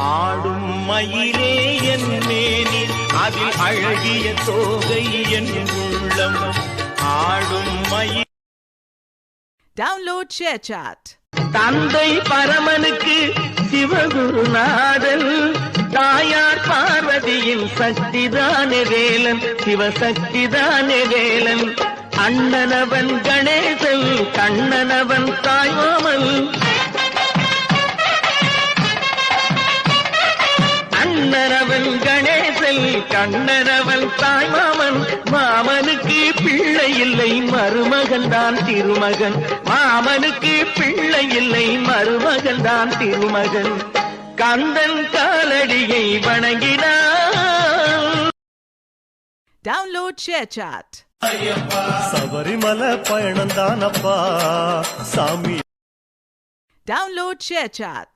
ஆடும் மயிலே என் மேனி அதில் அழகிய தோகை என் உள்ளம் ஆடும் மயில். Download ShareChat. தந்தை பரமனுக்கு சிவகுருநாதன், தாயார் பார்வதியின் சக்திதானே வேலன், சிவசக்திதானே வேலன். அண்ணனவன் கணேசன், கண்ணனவன் தாய்மாமன். அண்ணனவன் கணேசன், கண்ணனவன் தாய்மாமன். மாமனுக்கு பிள்ளை இல்லை, மருமகன் தான் திருமகன். மாமனுக்கு பிள்ளை இல்லை, மருமகன் தான் திருமகன். கந்தன் காலடியை வணங்கினான். Download ShareChat. சபரிமலை பயணம் தானப்பா சாமி. Download ShareChat.